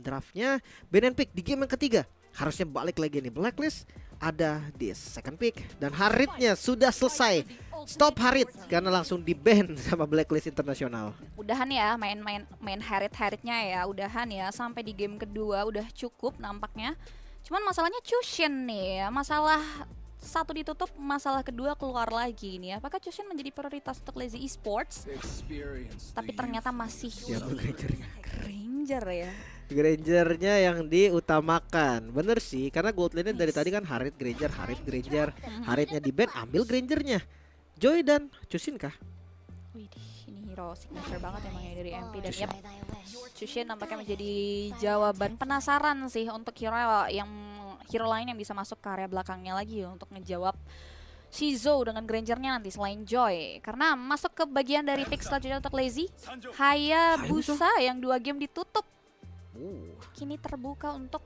Draftnya Ben pick di game yang ketiga. Harusnya balik lagi nih Blacklist. Ada di second pick. Dan Haritnya sudah selesai. Stop Harit karena langsung di ban sama Blacklist Internasional. Udahan ya main Harit-Haritnya ya. Udahan ya sampai di game kedua udah cukup nampaknya. Cuman masalahnya Chushin nih ya. Masalah satu ditutup, masalah kedua keluar lagi nih. Apakah Chushin menjadi prioritas untuk Lazy Esports? Tapi ternyata masih Granger ya. Grangernya yang diutamakan. Bener sih, karena gold lane-nya dari tadi kan Harit Granger. Haritnya di ban, ambil Grangernya. Joy dan Chushin kah? Wih, ini hero signature banget emang ya dari MP. Dan yep, Chushin nampaknya menjadi jawaban penasaran sih untuk hero lain yang bisa masuk ke area belakangnya lagi untuk ngejawab Shizo dengan Grangernya nanti selain Joy. Karena masuk ke bagian dari pick selanjutnya untuk Lazy, Hayabusa yang 2 game ditutup. Kini terbuka untuk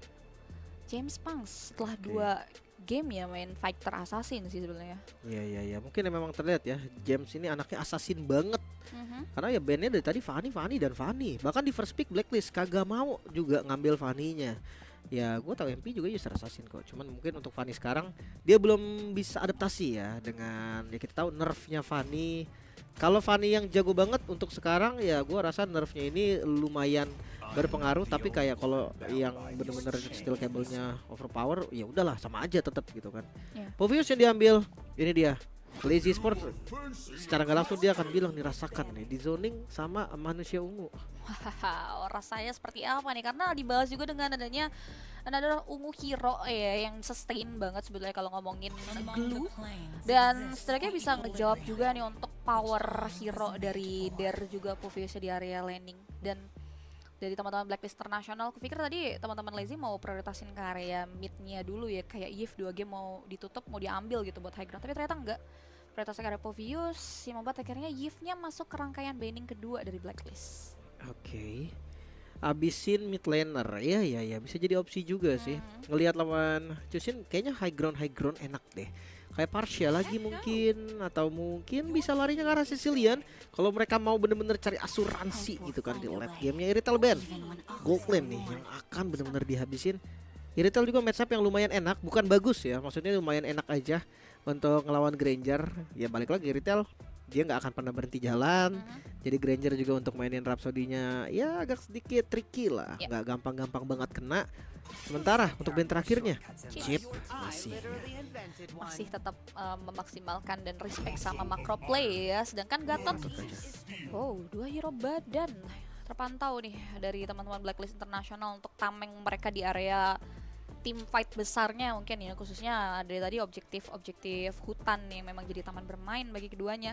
James Punks setelah 2 game ya main fighter assassin sih sebenarnya. Iya. Mungkin memang terlihat ya, James ini anaknya assassin banget. Karena ya bandnya dari tadi Fanny dan Fanny. Bahkan di first pick Blacklist kagak mau juga ngambil Fanny-nya. Ya gue tahu MP juga user assassin kok. Cuman mungkin untuk Fanny sekarang dia belum bisa adaptasi ya dengan ya kita tahu nerfnya Fanny. Kalau Fanny yang jago banget untuk sekarang ya gue rasa nerfnya ini lumayan berpengaruh, tapi kayak kalau yang bener-bener skill cable-nya overpower ya udahlah sama aja tetap gitu kan. Povius yang diambil, ini dia Lazy Sport. Secara nggak langsung dia akan bilang nih, rasakan nih di zoning sama manusia ungu. Rasanya seperti apa nih? Karena dibalas juga dengan adanya ada ungu hero ya yang sustain banget sebetulnya kalau ngomongin glue. Dan setelahnya bisa ngejawab juga nih untuk power hero dari Dare juga Poviusnya di area landing. Dan dari teman-teman Blacklist Internasional, aku pikir tadi teman-teman Lazy mau prioritasin ke area mid-nya dulu ya, kayak Yves 2 game mau ditutup, mau diambil gitu buat high ground, tapi ternyata enggak. Prioritasnya ke area Povius yang membuat akhirnya Yves-nya masuk ke rangkaian banning kedua dari Blacklist. Oke. Abisin mid laner. Ya bisa jadi opsi juga sih. Ngelihat lawan Chushin kayaknya high ground enak deh. Kayak Parsia lagi mungkin, atau mungkin bisa larinya ke arah Sicilian kalau mereka mau bener-bener cari asuransi gitu kan di late gamenya. Irrital Band gold lane nih yang akan bener-bener dihabisin. Irrital juga matchup yang lumayan enak, bukan bagus ya, maksudnya lumayan enak aja untuk ngelawan Granger. Ya balik lagi Irrital, dia nggak akan pernah berhenti jalan. Jadi Granger juga untuk mainin Rhapsody-nya ya agak sedikit tricky lah, nggak gampang-gampang banget kena. Sementara untuk band terakhirnya Chip masih tetap memaksimalkan dan respect sama macro play ya. Sedangkan Gatot, 2 hero badan terpantau nih dari teman-teman Blacklist Internasional untuk tameng mereka di area tim fight besarnya mungkin ya, khususnya dari tadi objektif hutan nih memang jadi taman bermain bagi keduanya.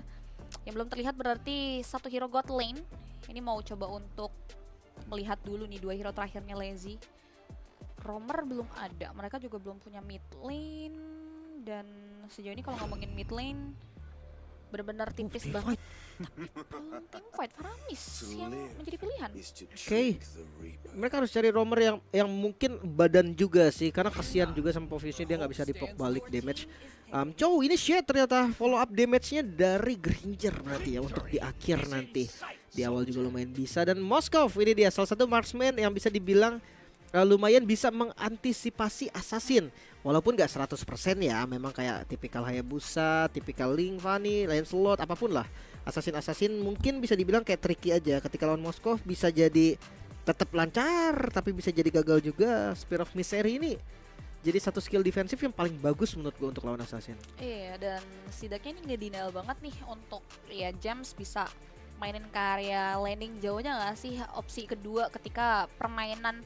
Yang belum terlihat berarti satu hero god lane ini mau coba untuk melihat dulu nih 2 hero terakhirnya Lazy. Romer belum ada, mereka juga belum punya mid lane, dan sejauh ini kalau ngomongin mid lane benar-benar tipis banget. Tim fight Faramis yang menjadi pilihan. Oke. Mereka harus cari romer yang mungkin badan juga sih, karena kasihan juga sama Poviusnya, dia nggak bisa dipok balik damage. Ini shit ternyata follow up damage-nya dari Granger berarti ya untuk di akhir nanti. Di awal juga lumayan bisa, dan Moskov ini dia salah satu marksman yang bisa dibilang lumayan bisa mengantisipasi assassin. Walaupun gak 100% ya, memang kayak tipikal Hayabusa, tipikal Link, Fanny, Lancelot, apapun lah. Assassin mungkin bisa dibilang kayak tricky aja. Ketika lawan Moskov bisa jadi tetap lancar, tapi bisa jadi gagal juga. Spear of Misery ini jadi satu skill defensif yang paling bagus menurut gue untuk lawan assassin. Iya, dan setidaknya ini nge-denial banget nih untuk ya James bisa mainin ke area landing jauhnya gak sih? Opsi kedua ketika permainan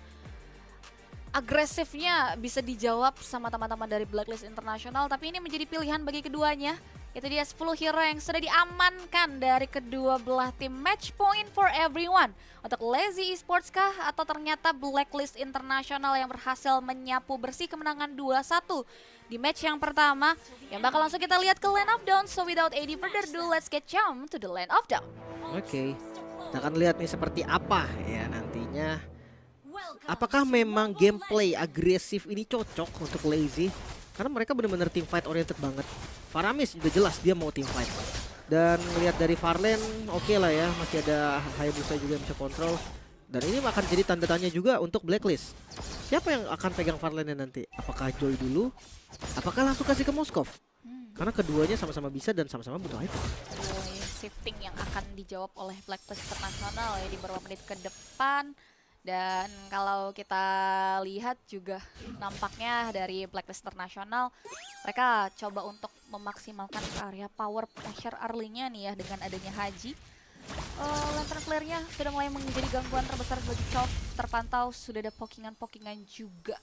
agresifnya bisa dijawab sama teman-teman dari Blacklist Internasional, tapi ini menjadi pilihan bagi keduanya. Itu dia 10 hero yang sudah diamankan dari kedua belah tim. Match point for everyone. Untuk Lazy Esports kah atau ternyata Blacklist Internasional yang berhasil menyapu bersih kemenangan 2-1 di match yang pertama, yang bakal langsung kita lihat ke Land of Dawn. So without any further ado, let's get jump to the Land of Dawn. Oke. Kita akan lihat nih seperti apa ya nantinya. Apakah memang gameplay agresif ini cocok untuk Lazy? Karena mereka benar-benar team fight oriented banget. Faramis juga jelas dia mau team fight. Dan melihat dari Farlane oke lah ya, masih ada Hayabusa juga yang bisa kontrol. Dan ini akan jadi tanda tanya juga untuk Blacklist. Siapa yang akan pegang far lane-nya nanti? Apakah Joy dulu? Apakah langsung kasih ke Moskov? Karena keduanya sama-sama bisa dan sama-sama butuh item. Shifting yang akan dijawab oleh Blacklist Internasional ya di beberapa menit ke depan. Dan kalau kita lihat juga nampaknya dari Blacklist Internasional mereka coba untuk memaksimalkan area power pressure early-nya nih ya dengan adanya Haji. Lantern flare-nya sudah mulai menjadi gangguan terbesar bagi Chov. Terpantau sudah ada pokingan-pokingan juga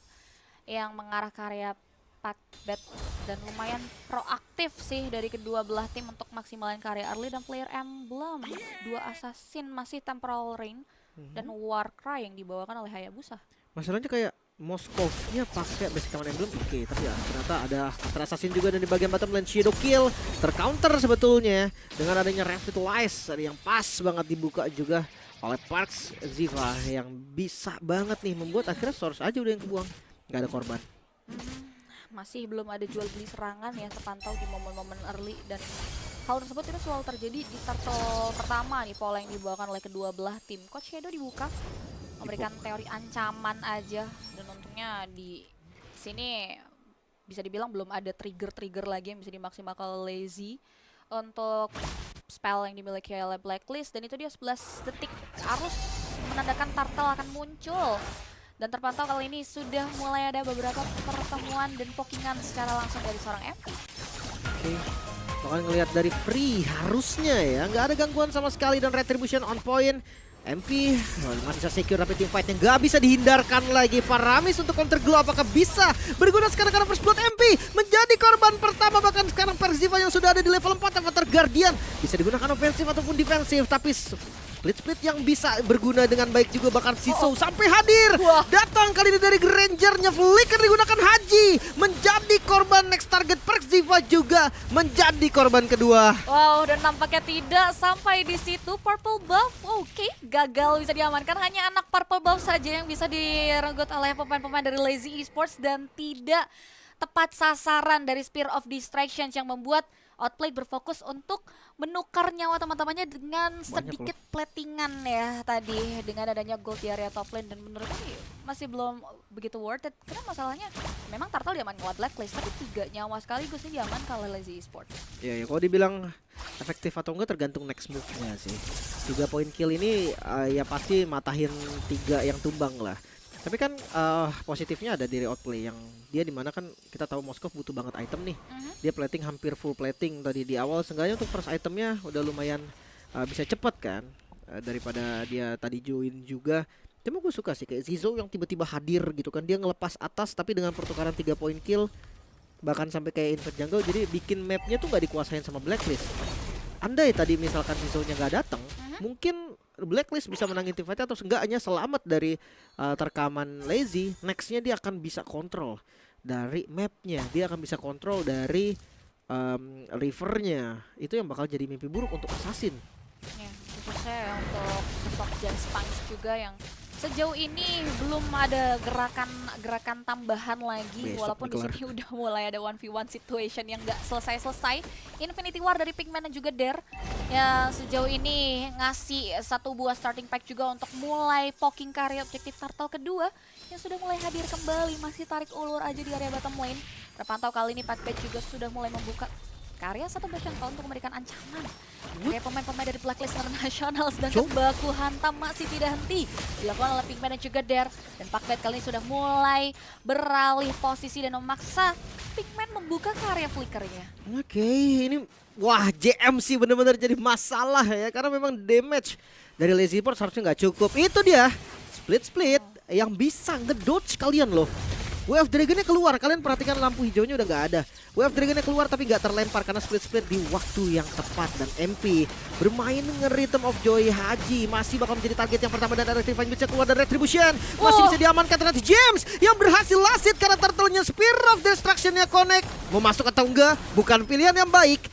yang mengarah ke area Packbet dan lumayan proaktif sih dari kedua belah tim untuk maksimalin ke area early dan player emblem. 2 assassin masih temporal rain dan Warcry yang dibawakan oleh Hayabusa. Masalahnya kayak Moskovnya pakai basic command emblem oke, tapi ya ternyata ada Astra Assassin juga dan di bagian bottom lane Shadow Kill tercounter sebetulnya dengan adanya Revitalize yang pas banget dibuka juga oleh Parks Ziva yang bisa banget nih membuat akhirnya Source aja udah yang kebuang, nggak ada korban. Masih belum ada jual beli serangan ya terpantau di momen-momen early dan hal tersebut itu selalu terjadi di turtle pertama nih pola yang dibawakan oleh kedua belah tim. Coach Shadow dibuka memberikan teori ancaman aja dan untungnya di sini bisa dibilang belum ada trigger lagi yang bisa dimaksimalkan oleh Lazy untuk spell yang dimiliki oleh Blacklist dan itu dia 11 detik harus menandakan turtle akan muncul. Dan terpantau kali ini sudah mulai ada beberapa pertemuan dan pokingan secara langsung dari seorang MP. Oke, bahkan ngelihat dari Free harusnya ya nggak ada gangguan sama sekali dan Retribution on point. MP masih bisa secure tapi teamfight yang nggak bisa dihindarkan lagi. Faramis untuk counter glow apakah bisa berguna sekarang karena first blood MP menjadi korban pertama, bahkan sekarang Perziva yang sudah ada di level 4 Avatar Guardian bisa digunakan ofensif ataupun defensif, tapi split yang bisa berguna dengan baik juga, bahkan Siso sampai hadir. Datang kali ini dari Grangernya, Flicker digunakan Haji menjadi korban next target. Perziva juga menjadi korban kedua. Wow, dan nampaknya tidak sampai di situ. Purple buff, oke, gagal bisa diamankan. Hanya anak purple buff saja yang bisa direnggut oleh pemain-pemain dari Lazy Esports dan tidak tepat sasaran dari Spear of Distractions yang membuat Outplay berfokus untuk menukar nyawa teman-temannya dengan sedikit platingan ya tadi dengan adanya gold di area top lane, dan menurut saya masih belum begitu worth it karena masalahnya memang Turtle diamankan oleh Blacklist tapi 3 nyawa sekaligus ini diamankan oleh Lazy Esports. Ya kalau dibilang efektif atau enggak tergantung next move-nya sih. 3 point kill ini ya pasti matahin 3 yang tumbang lah. Tapi kan positifnya ada dari Outplay yang dia dimana kan kita tahu Moskov butuh banget item nih. Dia plating hampir full plating tadi di awal, seenggaknya untuk first itemnya udah lumayan bisa cepet kan daripada dia tadi join juga. Cuma gue suka sih kayak Zizo yang tiba-tiba hadir gitu kan, dia ngelepas atas tapi dengan pertukaran 3 point kill bahkan sampai kayak invert jungle, jadi bikin mapnya tuh nggak dikuasain sama Blacklist. Andai tadi misalkan Zizo-nya nggak datang, mungkin Blacklist bisa menangin team fight atau seenggaknya selamat dari terkaman Lazy. Nextnya dia akan bisa kontrol dari mapnya, dia akan bisa kontrol dari rivernya. Itu yang bakal jadi mimpi buruk untuk Assassin. Ya, khususnya untuk sosok Jans Punch juga yang sejauh ini belum ada gerakan tambahan lagi. Besok walaupun di dikelar. sini udah mulai ada 1v1 situation yang nggak selesai-selesai. Infinity War dari Pigman dan juga Dare ya sejauh ini ngasih 1 buah starting pack juga untuk mulai poking karya objektif Turtle kedua yang sudah mulai hadir kembali, masih tarik ulur aja di area bottom lane. Terpantau kali ini Packbet juga sudah mulai membuka karya 1 Bastion Call untuk memberikan ancaman. Kayak pemain-pemain dari Blacklist Internasional sedangkan baku hantam masih tidak henti dilakukan oleh Pigman dan juga Dare, dan Packbet kali ini sudah mulai beralih posisi dan memaksa Pigman membuka karya flickernya. Oke, ini wah JMC bener-bener jadi masalah ya, karena memang damage dari Lazy Esports harusnya nggak cukup. Itu dia split yang bisa ngedodge kalian loh. Wave Dragon-nya keluar, kalian perhatikan lampu hijaunya udah nggak ada. Wave Dragon-nya keluar tapi nggak terlempar karena split di waktu yang tepat. Dan MP bermain dengan Rhythm of Joy. Haji masih bakal menjadi target yang pertama dan Retribution bisa keluar dari Retribution. Masih bisa diamankan ternyata James yang berhasil lasit karena turtle-nya Spear of Destruction-nya connect. Mau masuk atau enggak bukan pilihan yang baik.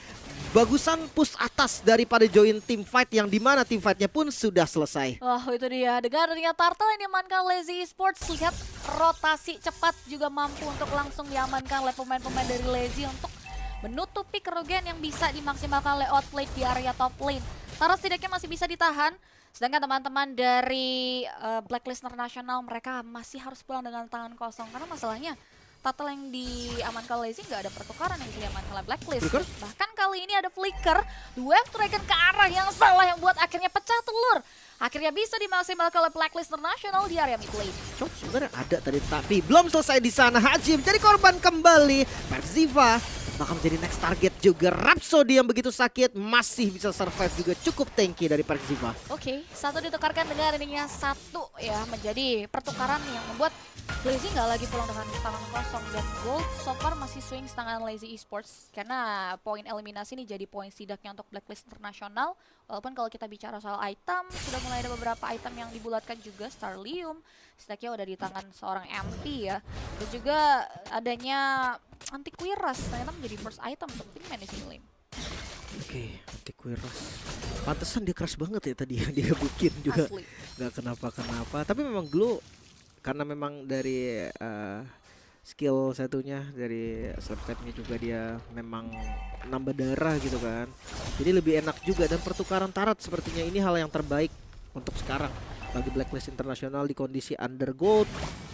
Bagusan push atas daripada join team fight yang dimana team fightnya pun sudah selesai. Wah itu dia, dengan adanya Turtle yang diamankan Lazy Esports, lihat rotasi cepat juga mampu untuk langsung diamankan oleh pemain-pemain dari Lazy untuk menutupi kerugian yang bisa dimaksimalkan oleh Outplay di area top lane. Taras setidaknya masih bisa ditahan, Sedangkan teman-teman dari Blacklist International mereka masih harus pulang dengan tangan kosong karena masalahnya turtle yang diamankan Lazy nggak ada pertukaran yang bisa diamankan oleh Blacklist. Flicker? Bahkan kali ini ada Flicker, Wave Dragon ke arah yang salah yang buat akhirnya pecah telur. Akhirnya bisa dimaksimalkan oleh Blacklist International di area mid lane. Cok sebenarnya ada tadi tapi belum selesai di sana. Hajim jadi korban kembali. Perziva bakal menjadi next target juga. Rhapsody yang begitu sakit masih bisa survive juga, cukup tanky dari Perziva. Oke, satu ditukarkan dengan ininya satu ya menjadi pertukaran yang membuat Lazy nggak lagi pulang dengan tangan kosong dan Gold so far masih swing tangan Lazy Esports karena poin eliminasi ini jadi poin sidaknya untuk Blacklist International. Walaupun kalau kita bicara soal item sudah mulai ada beberapa item yang dibulatkan juga. Starlium setidaknya udah di tangan seorang MP ya, dan juga adanya Antiquiras ternyata menjadi first item untuk Pinkman di sini Lim. Oke, Antiquiras. Pantesan dia keras banget ya tadi yang dia bikin juga. Asli. Nggak kenapa-kenapa. Tapi memang Glow karena memang dari skill satunya dari slap stepnya juga dia memang nambah darah gitu kan. Jadi lebih enak juga dan pertukaran Tarat sepertinya ini hal yang terbaik untuk sekarang bagi Blacklist International di kondisi under gold.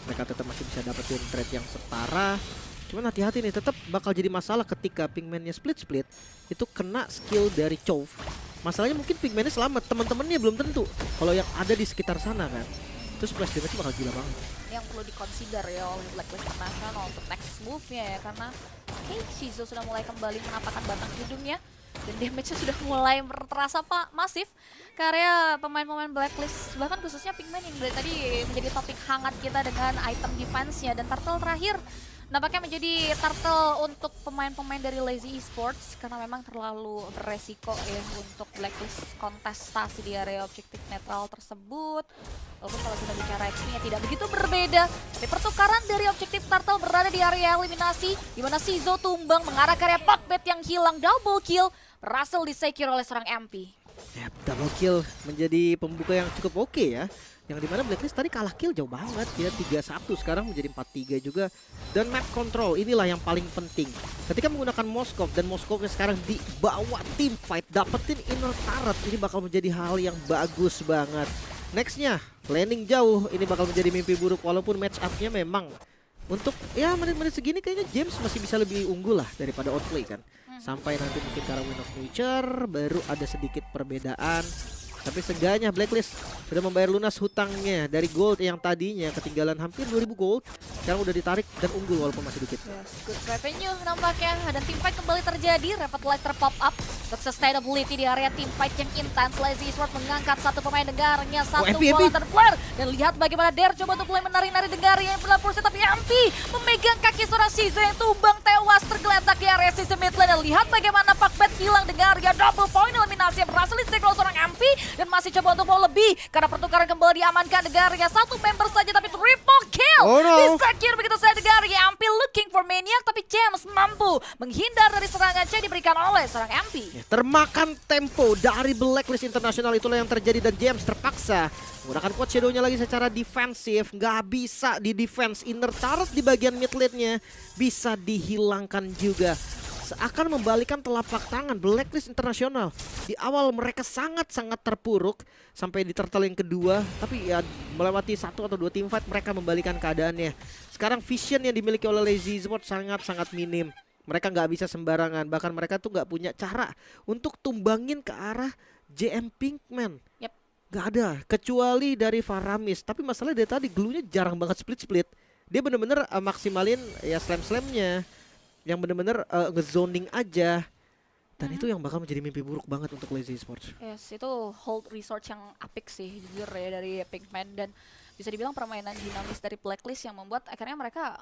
Mereka tetap masih bisa dapetin trade yang setara. Cuman hati-hati nih, tetap bakal jadi masalah ketika Pinkman-nya split-split itu kena skill dari Chove. Masalahnya mungkin Pinkman-nya selamat, teman-temannya belum tentu. Kalau yang ada di sekitar sana kan, itu splash damage bakal gila banget. Yang perlu dikonsider ya oleh Blacklist International untuk next move-nya ya, karena oke, Shizo sudah mulai kembali menampakkan batang hidungnya dan damage-nya sudah mulai terasa masif karena pemain-pemain Blacklist, bahkan khususnya Pinkman yang dari tadi menjadi topik hangat kita dengan item defense-nya. Dan turtle terakhir nampaknya menjadi turtle untuk pemain-pemain dari Lazy Esports karena memang terlalu beresiko ya untuk Blacklist kontestasi di area objektif netral tersebut. Walaupun kalau kita bicara XP-nya tidak begitu berbeda, tapi pertukaran dari objektif turtle berada di area eliminasi di mana Shizo tumbang mengarah ke area Puckbet yang hilang. Double kill berhasil disecure oleh seorang MP. Yap, double kill menjadi pembuka yang cukup oke ya. Yang dimana Blacklist tadi kalah kill jauh banget ya, 3-1 sekarang menjadi 4-3 juga. Dan map control inilah yang paling penting ketika menggunakan Moskov, dan Moskovnya sekarang dibawa tim fight dapetin inner turret, ini bakal menjadi hal yang bagus banget. Nextnya landing jauh, ini bakal menjadi mimpi buruk walaupun match up-nya memang untuk ya menit-menit segini kayaknya James masih bisa lebih unggul lah daripada outplay kan. Sampai nanti mungkin karena Win of Nature baru ada sedikit perbedaan. Tapi seenggaknya Blacklist sudah membayar lunas hutangnya dari gold yang tadinya ketinggalan hampir 2000 gold. Sekarang udah ditarik dan unggul walaupun masih dikit. Yes, good revenue nampaknya. Dan teamfight kembali terjadi. Rapid light terpop up untuk sustainability di area teamfight yang intense. Lazy Esports mengangkat satu pemain dengarnya, satu bola terflare. Dan lihat bagaimana Dare coba untuk mulai menari-nari dengarnya yang berlampur. Tapi MP memegang kaki seorang Shizo yang tumbang tewas tergeletak di area sisi mid lane. Dan lihat bagaimana Puckbet hilang dengarnya. Double point eliminasi yang berhasil di-secure seorang MP. Dan masih coba untuk mau lebih karena pertukaran kembali diamankan negaranya. Satu member saja tapi triple kill. Oh no. Disakir begitu saja negaranya. MP looking for Maniac tapi James mampu menghindar dari serangan C diberikan oleh seorang MP. Ya, termakan tempo dari Blacklist International, itulah yang terjadi dan James terpaksa menggunakan quad shadow-nya lagi secara defensif. Nggak bisa di defense, inner turret di bagian mid lane-nya bisa dihilangkan juga. Seakan membalikan telapak tangan Blacklist International. Di awal mereka sangat-sangat terpuruk sampai di turtle yang kedua, tapi ya melewati 1 atau 2 team fight mereka membalikan keadaannya. Sekarang vision yang dimiliki oleh Lazy Esports sangat-sangat minim. Mereka nggak bisa sembarangan, bahkan mereka tuh nggak punya cara untuk tumbangin ke arah JM Pinkman. Yep. Nggak ada, kecuali dari Faramis. Tapi masalahnya dari tadi Glue-nya jarang banget split-split. Dia bener-bener maksimalin ya slam-slamnya, yang bener-bener ngezoning aja. Dan itu yang bakal menjadi mimpi buruk banget untuk Lazy Esports. Yes, itu hold resource yang apik sih jujur ya dari Pinkman. Dan bisa dibilang permainan dinamis dari Blacklist yang membuat akhirnya mereka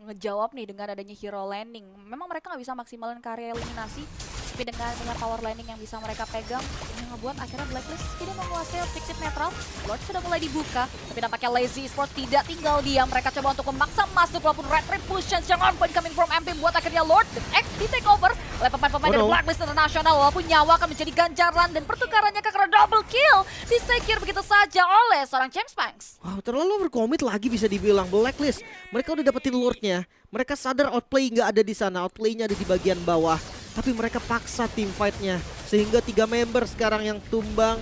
ngejawab nih dengan adanya hero landing. Memang mereka nggak bisa maksimalin karya eliminasi, tapi dengan power landing yang bisa mereka pegang yang ngebuat akhirnya Blacklist tidak menguasai objektif netral. Lord sudah mulai dibuka, tapi nampaknya Lazy Esports tidak tinggal diam. Mereka coba untuk memaksa masuk walaupun red reputation yang on point coming from MP buat akhirnya Lord dan X di take over oleh pemain-pemain dari Blacklist International. Walaupun nyawa akan menjadi ganjaran dan pertukarannya ke karena double kill disecure begitu saja oleh seorang James Banks. Wow, terlalu overcommit lagi bisa dibilang Blacklist. Mereka udah dapetin Lordnya. Mereka sadar outplay nggak ada di sana, outplaynya ada di bagian bawah. Tapi mereka paksa team fight-nya sehingga 3 member sekarang yang tumbang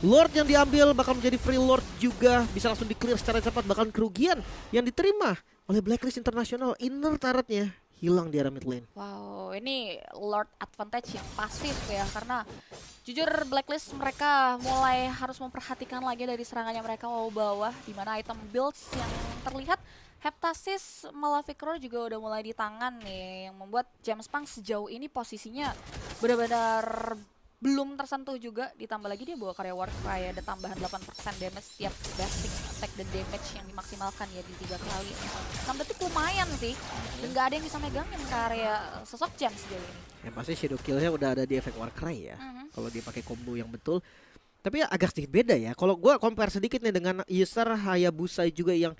Lord yang diambil bakal menjadi free Lord juga, bisa langsung di-clear secara cepat, bahkan kerugian yang diterima oleh Blacklist International. Inner turretnya hilang di area mid lane. Wow, ini Lord advantage yang pasif ya, karena jujur Blacklist mereka mulai harus memperhatikan lagi dari serangannya mereka mau bawah, di mana item builds yang terlihat Heptasis Malefic Roar juga udah mulai di tangan nih, yang membuat James Punk sejauh ini posisinya benar-benar belum tersentuh juga, ditambah lagi dia bawa karya Warcry, ada tambahan 8% damage setiap basic attack dan damage yang dimaksimalkan ya di 3 kali. 6 detik lumayan sih, dan gak ada yang bisa megangin karya sosok James sejauh ini. Yang pasti shadow kill-nya udah ada di efek Warcry ya, kalau dia pakai combo yang betul. Tapi ya agak sedikit beda ya. Kalau gue compare sedikit nih dengan user Hayabusa juga yang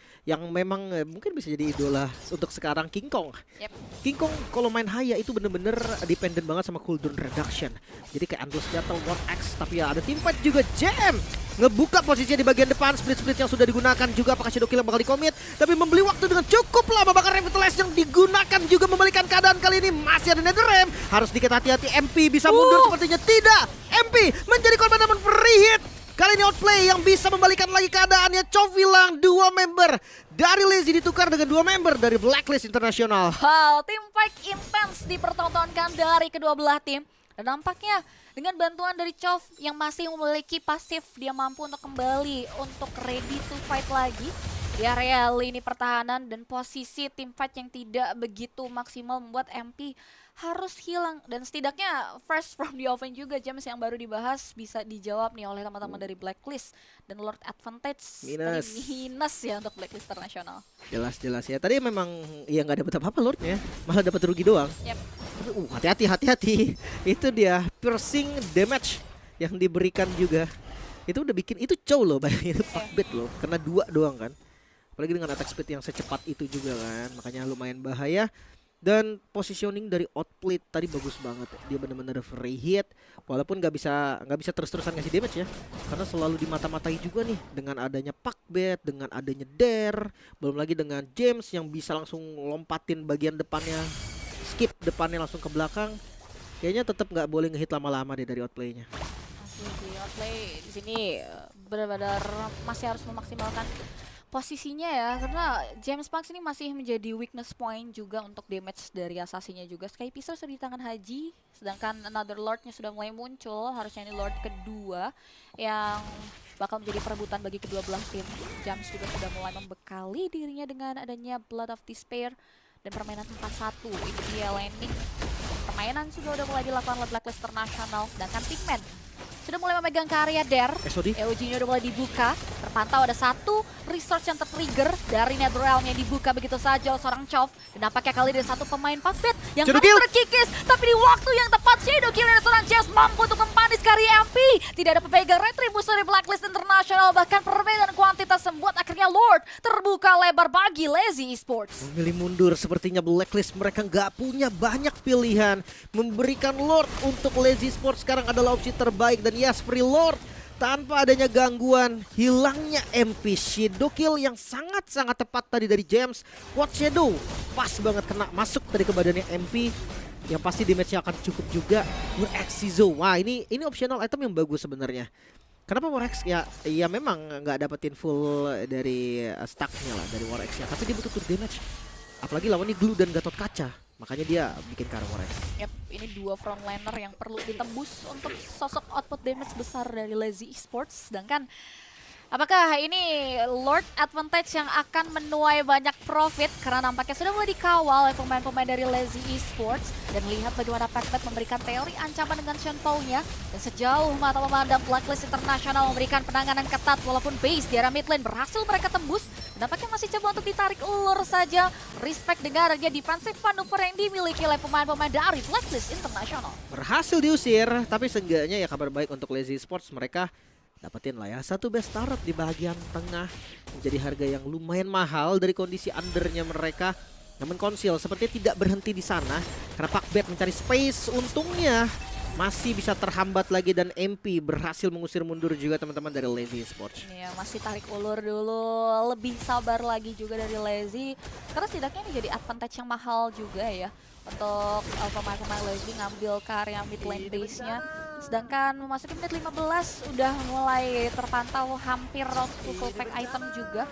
memang mungkin bisa jadi idola untuk sekarang, King Kong. Yep. King Kong kalau main Haya itu bener-bener dependent banget sama cooldown reduction. Jadi kayak Endless Battle, War X, tapi ya ada teamfight juga. JM ngebuka posisinya di bagian depan, split-split yang sudah digunakan juga. Apakah Shadow Kill yang bakal dikomit? Tapi membeli waktu dengan cukup lama, bahkan Revitalize yang digunakan juga membalikan keadaan kali ini. Masih ada Netherrealm, harus dikit hati-hati. MP bisa mundur sepertinya tidak. MP menjadi korban namun free hit. Kali ini outplay yang bisa membalikan lagi keadaannya. Chov bilang 2 member dari Lazy ditukar dengan 2 member dari Blacklist International. Wow, tim fight intens dipertontonkan dari kedua belah tim. Dan nampaknya dengan bantuan dari Chov yang masih memiliki pasif, dia mampu untuk kembali untuk ready to fight lagi di area lini pertahanan, dan posisi tim fight yang tidak begitu maksimal membuat MP harus hilang. Dan setidaknya fresh from the oven juga James yang baru dibahas bisa dijawab nih oleh teman-teman dari Blacklist, dan Lord advantage minus ya untuk Blacklist International. Jelas ya. Tadi memang ya nggak dapat apa-apa Lordnya, malah dapat rugi doang. Yep. Hati-hati. Itu dia piercing damage yang diberikan juga. Itu udah bikin itu cow loh, bayangin itu Pakbet loh, kena 2 doang kan. Apalagi dengan attack speed yang secepat itu juga kan, makanya lumayan bahaya. Dan positioning dari outplay tadi bagus banget, dia benar-benar free hit, walaupun nggak bisa terus-terusan ngasih damage ya, karena selalu dimata-matai juga nih dengan adanya Pakbet, dengan adanya Dare, belum lagi dengan James yang bisa langsung lompatin bagian depannya, skip depannya langsung ke belakang. Kayaknya tetap nggak boleh ngehit lama-lama deh dari outplaynya. Masih di outplay di sini benar-benar masih harus memaksimalkan posisinya ya, karena James Punk ini masih menjadi weakness point juga untuk damage dari asasinya juga. Sky Pistol sudah di tangan Haji, sedangkan Another Lordnya sudah mulai muncul. Harusnya ini Lord kedua yang bakal menjadi perebutan bagi kedua belah tim. James juga sudah mulai membekali dirinya dengan adanya Blood of Despair dan permainan 4-1. Ini dia landing. Permainan sudah mulai dilakukan oleh Blacklist International, sedangkan Pigman sudah mulai memegang karya Dare. EOG-nya udah mulai dibuka. Terpantau ada satu research yang tertrigger dari Netherrealm yang dibuka begitu saja oleh seorang Chov. Dan nampaknya kali ini satu pemain Pakbet yang harus terkikis. Tapi di waktu yang tepat Shadow Kill dari seorang James mampu untuk mempanis karya MP. Tidak ada pepegang retribusi dari Blacklist International. Bahkan perbedaan kuantitas membuat akhirnya Lord terbuka lebar bagi Lazy Esports. Memilih mundur, sepertinya Blacklist mereka nggak punya banyak pilihan. Memberikan Lord untuk Lazy Esports sekarang adalah opsi terbaik. Dan yes, free Lord tanpa adanya gangguan, hilangnya MP. Shadow Kill yang sangat-sangat tepat tadi dari James. Quad Shadow pas banget kena masuk tadi ke badannya MP, yang pasti damage-nya akan cukup juga. War X Cizo, wah ini optional item yang bagus sebenarnya. Kenapa War X ya memang nggak dapetin full dari stacknya lah dari War X ya, tapi dia butuh damage. Apalagi lawannya Glue dan Gatot Kaca, makanya dia bikin karya War X. Yap, ini 2 frontliner yang perlu ditembus untuk sosok output damage besar dari Lazy Esports. Sedangkan apakah ini Lord advantage yang akan menuai banyak profit, karena nampaknya sudah mulai dikawal oleh pemain-pemain dari Lazy Esports. Dan lihat bagaimana Pakbet memberikan teori ancaman dengan Shenpao-nya. Dan sejauh mata memandang Blacklist International memberikan penanganan ketat, walaupun base di area mid lane berhasil mereka tembus. Nampaknya masih coba untuk ditarik ulur saja. Respect dengan adanya defensive manuver yang dimiliki oleh pemain-pemain dari Blacklist International. Berhasil diusir, tapi seenggaknya ya kabar baik untuk Lazy Esports, mereka dapetin lah ya satu best turret di bagian tengah, menjadi harga yang lumayan mahal dari kondisi undernya mereka. Namun Konsil sepertinya tidak berhenti di sana, karena Pakbet mencari space. Untungnya masih bisa terhambat lagi, dan MP berhasil mengusir mundur juga teman-teman dari Lazy Esports. Iya, masih tarik ulur dulu, lebih sabar lagi juga dari Lazy, karena setidaknya ini jadi advantage yang mahal juga ya untuk pemain-pemain Lazy ngambil karya mid lane base-nya. Sedangkan memasuki menit 15 udah mulai terpantau hampir round to full pack item juga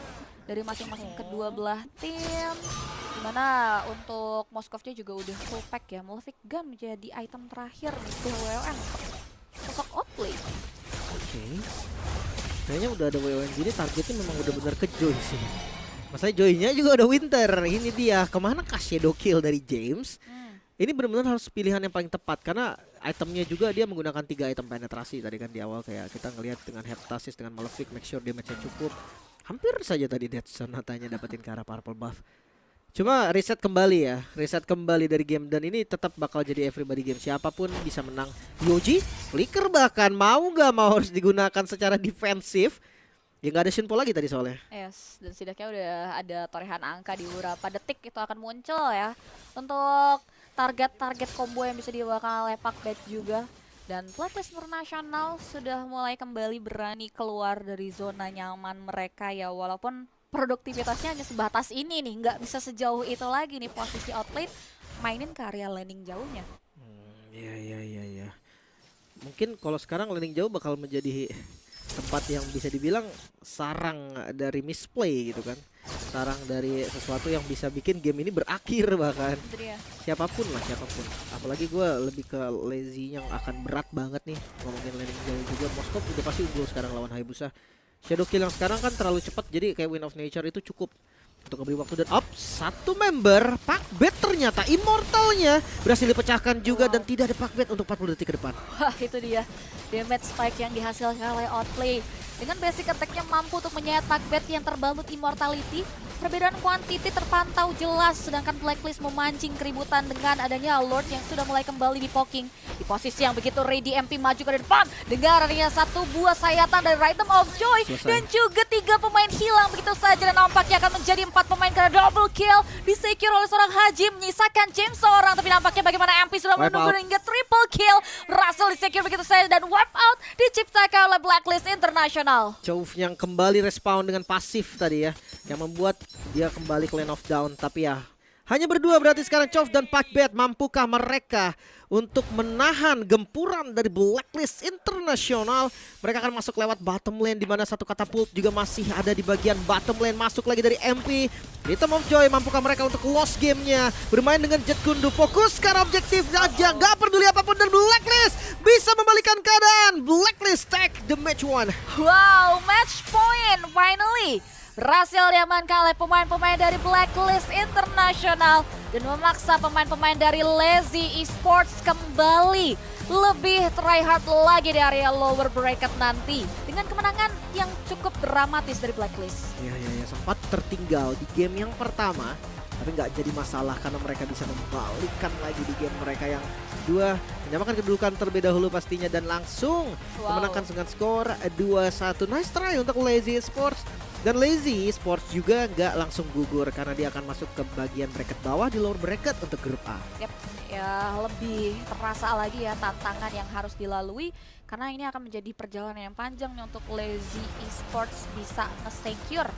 dari masing-masing kedua belah tim. Dimana untuk Moskovnya juga udah full pack ya. Malefic Gun menjadi item terakhir nih di WON. Sosok outplay. Oke. Kayaknya udah ada WON gini targetnya memang udah bener ke Joy sih. Masalahnya Joy-nya juga ada Winter. Ini dia kemana kah Shadow Kill dari James? Ini benar-benar harus pilihan yang paling tepat karena itemnya juga dia menggunakan 3 item penetrasi tadi kan di awal kayak kita ngelihat dengan Heptasis dengan Malefic make sure damage-nya cukup. Hampir saja tadi Death Sonatanya dapetin ke arah purple buff. Cuma reset kembali dari game dan ini tetap bakal jadi everybody game. Siapapun bisa menang. Yoji, Flicker bahkan mau gak mau harus digunakan secara defensif. Ya nggak ada Shinpo lagi tadi soalnya. Yes, dan setidaknya udah ada torehan angka di beberapa detik itu akan muncul ya. Untuk target-target combo yang bisa dibawakan oleh Pakbet juga. Dan Blacklist International sudah mulai kembali berani keluar dari zona nyaman mereka ya. Walaupun produktivitasnya hanya sebatas ini nih, nggak bisa sejauh itu lagi nih posisi outplay. Mainin ke area landing jauhnya. Iya. Mungkin kalau sekarang landing jauh bakal menjadi tempat yang bisa dibilang sarang dari misplay gitu kan. Sarang dari sesuatu yang bisa bikin game ini berakhir bahkan. Siapapun. Apalagi gue lebih ke lazy yang akan berat banget nih. Ngomongin landing jauh juga, Moskov udah pasti unggul sekarang lawan Hayabusa. Shadow Kill yang sekarang kan terlalu cepat, jadi kayak Wind of Nature itu cukup untuk memberi waktu. Dan satu member Pakbet ternyata Immortalnya berhasil dipecahkan juga. Dan tidak ada Pakbet untuk 40 detik ke depan. Wah, itu dia damage spike yang dihasilkan oleh Outplay. Dengan basic attack-nya mampu untuk menyayat Pakbet yang terbalut immortality. Perbedaan kuantiti terpantau jelas, sedangkan Blacklist memancing keributan dengan adanya Lord yang sudah mulai kembali di poking. Di posisi yang begitu ready, MP maju ke depan dengan adanya satu buah sayatan dari Rhythm of Joy. Dan juga 3 pemain hilang begitu saja, dan nampaknya akan menjadi 4 pemain karena double kill disecure oleh seorang Haji, menyisakan James seorang. Tapi nampaknya bagaimana MP sudah menunggu hingga triple kill, berhasil disecure begitu saja dan wipe out diciptakan oleh Blacklist International. Chove yang kembali respawn dengan pasif tadi ya, yang membuat dia kembali ke lane of down. Tapi ya hanya berdua berarti sekarang Chove dan Pakbet. Mampukah mereka untuk menahan gempuran dari Blacklist International? Mereka akan masuk lewat bottom lane, di mana satu katapult juga masih ada di bagian bottom lane. Masuk lagi dari MP. Rhythm of Joy, mampukah mereka untuk lost gamenya? Bermain dengan Jet Gundu, fokuskan objektif saja, gak peduli apapun. Dan Blacklist bisa membalikan keadaan. Blacklist take the match one. Wow, match point finally berhasil diamankan oleh pemain-pemain dari Blacklist International dan memaksa pemain-pemain dari Lazy Esports kembali lebih tryhard lagi di area lower bracket nanti dengan kemenangan yang cukup dramatis dari Blacklist. Ya, sempat tertinggal di game yang pertama, tapi nggak jadi masalah karena mereka bisa membalikkan lagi di game mereka yang kedua, menyamakan kedudukan terlebih dahulu pastinya dan langsung memenangkan dengan skor 2-1. Nice try untuk Lazy Esports. Dan Lazy Esports juga nggak langsung gugur karena dia akan masuk ke bagian bracket bawah di lower bracket untuk grup A. Yap, ya lebih terasa lagi ya tantangan yang harus dilalui karena ini akan menjadi perjalanan yang panjang nih untuk Lazy Esports bisa nge-secure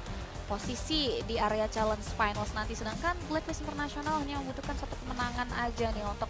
posisi di area challenge finals nanti, sedangkan Blacklist International hanya membutuhkan satu kemenangan aja nih untuk